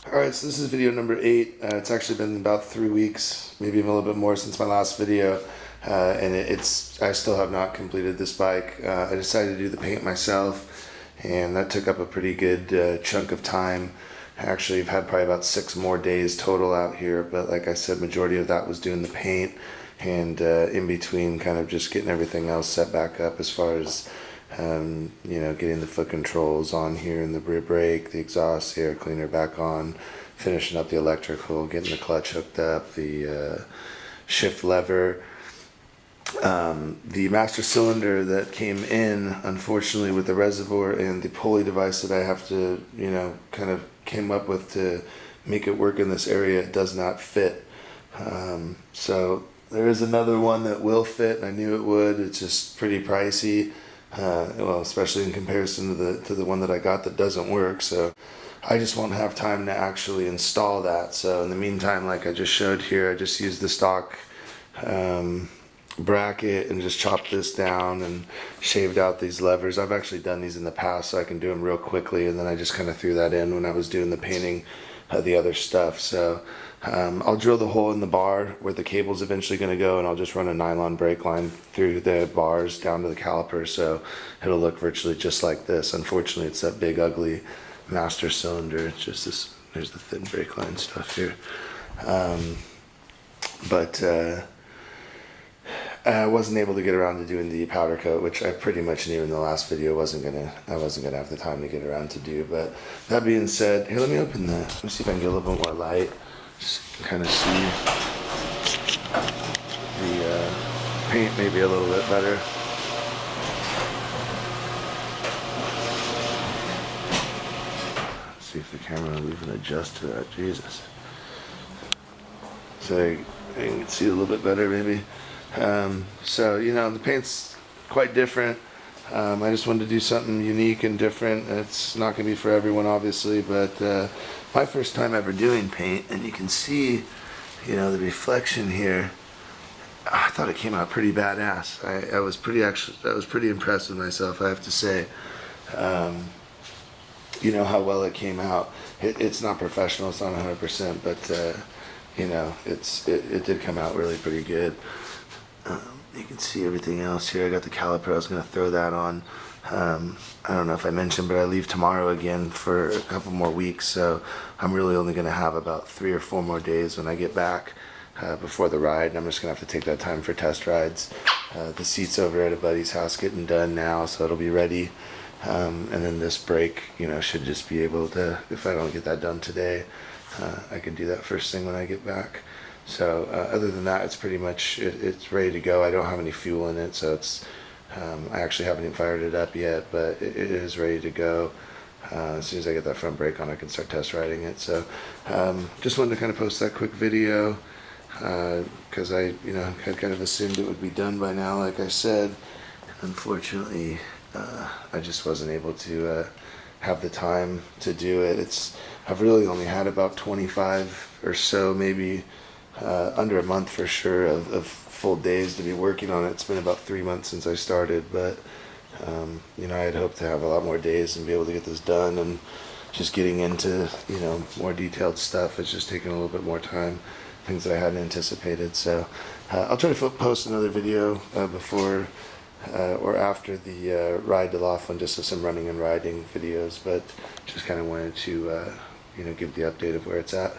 Alright, so this is video number 8. It's actually been about 3 weeks, maybe even a little bit more since my last video. And I still have not completed this bike. I decided to do the paint myself, and that took up a pretty good chunk of time. Actually, I've had probably about 6 more days total out here, but like I said, majority of that was doing the paint, and in between kind of just getting everything else set back up as far as getting the foot controls on here and the rear brake, the exhaust, the air cleaner back on, finishing up the electrical, getting the clutch hooked up, the shift lever. The master cylinder that came in, unfortunately, with the reservoir and the pulley device that I have to, kind of came up with to make it work in this area, it does not fit. So there is another one that will fit, and I knew it would. It's just pretty pricey. Well, especially in comparison to the one that I got that doesn't work. So I just won't have time to actually install that. So in the meantime, like I just showed here, I just used the stock bracket and just chopped this down and shaved out these levers. I've actually done these in the past, so I can do them real quickly, and then I just kind of threw that in when I was doing the painting of the other stuff. So I'll drill the hole in the bar where the cable's eventually going to go, and I'll just run a nylon brake line through the bars down to the caliper, so it'll look virtually just like this. Unfortunately, it's that big ugly master cylinder. It's just this. There's the thin brake line stuff here. I wasn't able to get around to doing the powder coat, which I pretty much knew in the last video I wasn't gonna have the time to get around to do. But that being said, here, let me see if I can get a little bit more light, just kind of see the paint maybe a little bit better. Let's see if the camera will even adjust to that. Jesus. So I can see a little bit better maybe. So the paint's quite different. I just wanted to do something unique and different. It's not going to be for everyone, obviously, but my first time ever doing paint, and you can see the reflection here. I thought it came out pretty badass. I was pretty impressed with myself, I have to say. How well it came out. It's not professional, it's not 100%, but it did come out really pretty good. You can see everything else here. I got the caliper. I was going to throw that on. I don't know if I mentioned, but I leave tomorrow again for a couple more weeks, so I'm really only going to have about 3 or 4 more days when I get back before the ride, and I'm just going to have to take that time for test rides. The seat's over at a buddy's house getting done now, so it'll be ready. And then this brake, should just be able to, if I don't get that done today, I can do that first thing when I get back. So other than that, it's pretty much it's ready to go. I don't have any fuel in it, so I actually haven't even fired it up yet, but it is ready to go. As soon as I get that front brake on, I can start test riding it. So just wanted to kind of post that quick video because I had kind of assumed it would be done by now, like I said. Unfortunately, I just wasn't able to have the time to do it. I've really only had about 25 or so, maybe under a month for sure, of full days to be working on it. It's been about 3 months since I started, but I had hoped to have a lot more days and be able to get this done, and just getting into more detailed stuff. It's just taking a little bit more time, things that I hadn't anticipated. So I'll try to post another video before or after the ride to Laughlin, just some running and riding videos, but just kind of wanted to give the update of where it's at.